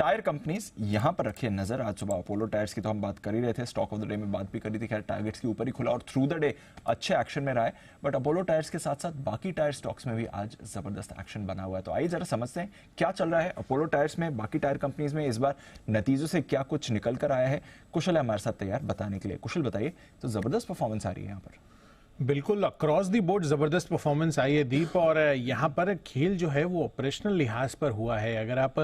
Tyre companies यहां पर रखिए नजर। आज सुबह अपोलो टायर्स की तो हम बात कर ही रहे थे, स्टॉक ऑफ द डे में बात भी करी थी, खैर टारगेट्स के ऊपर ही खुला और थ्रू द डे अच्छे एक्शन में रहा है। बट अपोलो टायर्स के साथ साथ बाकी टायर स्टॉक्स में भी आज जबरदस्त एक्शन बना हुआ है। तो आइए जरा समझते हैं क्या चल रहा है अपोलो टायर्स में, बाकी टायर कंपनीज में, इस बार नतीजों से क्या कुछ निकल कर आया है। कुशल है हमारे साथ तैयार बताने के लिए। कुशल बताइए, तो जबरदस्त परफॉर्मेंस आ रही है यहाँ पर। बिल्कुल अक्रॉस दी बोर्ड जबरदस्त परफॉर्मेंस आई है दीप, और यहाँ पर खेल जो है वो ऑपरेशनल लिहाज पर हुआ है। अगर आप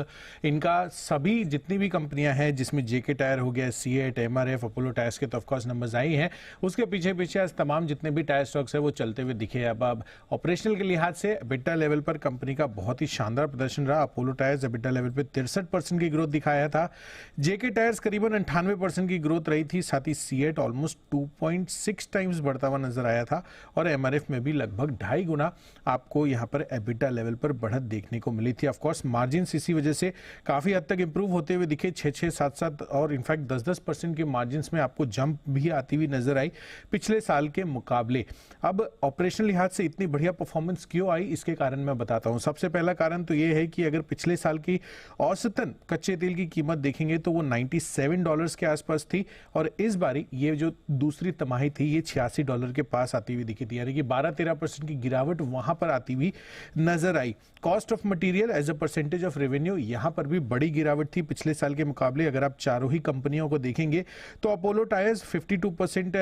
इनका सभी जितनी भी कंपनियां हैं जिसमें जेके टायर हो गया, सीएट, एमआरएफ, अपोलो टायर्स के तो ऑफकोर्स नंबर्स आई हैं, उसके पीछे पीछे आज तमाम जितने भी टायर स्टॉक्स है वो चलते हुए दिखे। अब ऑपरेशनल के लिहाज से एबिटा लेवल पर कंपनी का बहुत ही शानदार प्रदर्शन रहा। अपोलो टायर्स एबिटा लेवल पर 63% की ग्रोथ दिखाया था, जेके टायर्स करीबन 98% की ग्रोथ रही थी, साथ ही सीएट ऑलमोस्ट 2.6 टाइम्स बढ़ता हुआ नजर आया था, और एमआरएफ में भी लगभग 2.5 गुना आपको यहां पर एबिटा लेवल पर बढ़त देखने को मिली थी। ऑफ कोर्स मार्जिन इसी वजह से काफी हद तक इंप्रूव होते हुए दिखे, 6-6, 7-7 और इनफैक्ट 10-10% के मार्जिन में आपको जंप भी आती हुई नजर आई पिछले साल के मुकाबले। अब ऑपरेशनल लिहाज से इतनी बढ़िया परफॉर्मेंस क्यों आई, इसके कारण मैं बताता हूं। सबसे पहला कारण तो यह है कि अगर पिछले साल की औसतन कच्चे तेल की कीमत देखेंगे तो वो $97 के आसपास थी, और इस बारी ये जो दूसरी तिमाही थी ये $86 के पास आती हुई दिखी थी, यानी कि 12-13% की गिरावट वहां पर आती हुई नजर आई। Cost of material as a percentage of revenue यहां पर भी बड़ी गिरावट थी पिछले साल के मुकाबले। अगर आप चारों ही कंपनियों को देखेंगे तो Apollo Tyres 52%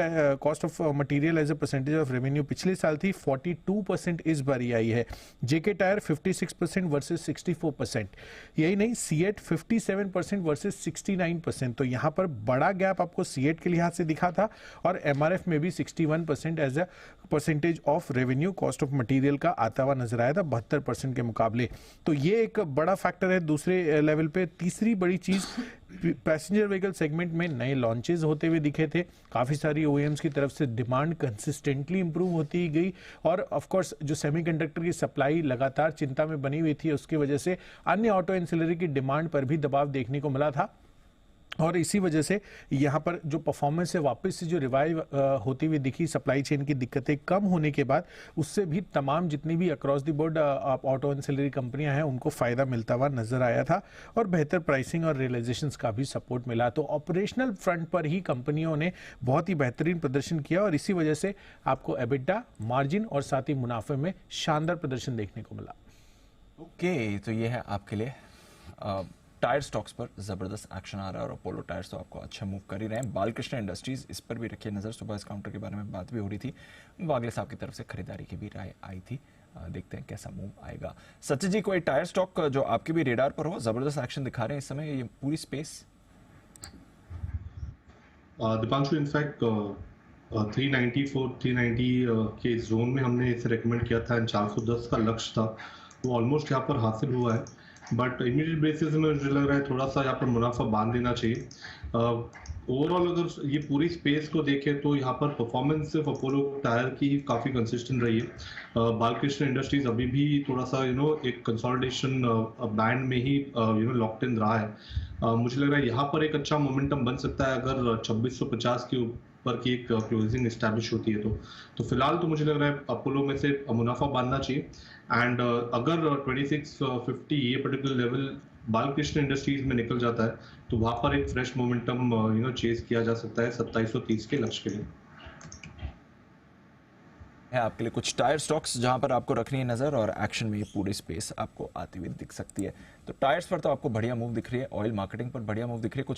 cost of material as a percentage of revenue पिछले साल थी, 42% इस बारी आई है। जेके टायर 56% वर्सेस 64%, यही नहीं सीएट 57% वर्सेस 69%, तो यहां पर बड़ा गैप आपको सीएट के लिहाज से दिखा था, और एमआरएफ में भी 61% as a percentage of revenue cost of material का आता हुआ नजर आया था 72% के मुकाबले। तो ये एक बड़ा फैक्टर है दूसरे लेवल पे। तीसरी बड़ी चीज, पैसेंजर व्हीकल सेगमेंट में नए लॉन्चेस होते हुए दिखे थे, काफी सारी ओईएम्स की तरफ से डिमांड कंसिस्टेंटली इंप्रूव होती गई, और ऑफ कोर्स जो सेमीकंडक्टर की सप्लाई लगातार चिंता में बनी हुई थी उसकी वजह से अन्य ऑटो एंसिलरी की डिमांड पर भी दबाव देखने को मिला था, और इसी वजह से यहाँ पर जो परफॉर्मेंस है वापस से जो रिवाइव होती हुई दिखी, सप्लाई चेन की दिक्कतें कम होने के बाद उससे भी तमाम जितनी भी across the board auto ancillary कंपनियां हैं उनको फायदा मिलता हुआ नजर आया था, और बेहतर प्राइसिंग और रियलाइजेशंस का भी सपोर्ट मिला। तो ऑपरेशनल फ्रंट पर ही कंपनियों ने बहुत ही बेहतरीन प्रदर्शन किया, और इसी वजह से आपको एबिटा, मार्जिन और साथ ही मुनाफे में शानदार प्रदर्शन देखने को मिला। ओके, तो ये है आपके लिए टायर स्टॉक्स पर जबरदस्त एक्शन आ रहा है, और अपोलो टायर्स तो आपको अच्छा मूव कर ही रहे हैं। बालकृष्ण इंडस्ट्रीज, इस पर भी रखिए नजर। सुबह इस काउंटर के बारे में बात भी हो रही थी, वागले साहब की तरफ से खरीदारी की भी राय आई थी। देखते हैं कैसा मूव आएगा। सचिन जी, कोई टायर स्टॉक जो आपके भी रेडार पर हो, जबरदस्त एक्शन दिखा रहे हैं इस समय ये पूरी स्पेस? दीपांशु, इनफैक्ट 390 के जोन में हमने इसे रेकमेंड किया था, 410 का लक्ष्य था, वो ऑलमोस्ट यहाँ पर हासिल हुआ है। बट इमीडिएट बेसिस में मुझे लग रहा है थोड़ा सा यहाँ पर मुनाफा बांध देना चाहिए। ओवरऑल अगर ये पूरी स्पेस को देखें तो यहाँ पर परफॉर्मेंस सिर्फ अपोलो टायर की ही काफ़ी कंसिस्टेंट रही है। बालकृष्ण इंडस्ट्रीज अभी भी थोड़ा सा एक कंसोलिडेशन बैंड में ही लॉक्ड इन रहा है। मुझे लग रहा है यहाँ पर एक अच्छा मोमेंटम बन सकता है अगर 2650 के ऊपर की एक क्लोजिंग एस्टैब्लिश होती है तो फिलहाल तो मुझे लग रहा है अपोलो में से मुनाफा बांधना चाहिए। एंड अगर 2650 ये पर्टिकुलर लेवल बालकृष्ण इंडस्ट्रीज में निकल जाता है तो वहां पर एक फ्रेश मोमेंटम चेज किया जा सकता है 2730 के लक्ष्य के लिए। है आपके लिए कुछ टायर स्टॉक्स जहां पर आपको रखनी है नजर, और एक्शन में ये पूरी स्पेस आपको आती हुई दिख सकती है। तो टायर्स पर तो आपको बढ़िया मूव दिख रही है, ऑयल मार्केटिंग पर बढ़िया मूव दिख रही है। कुछ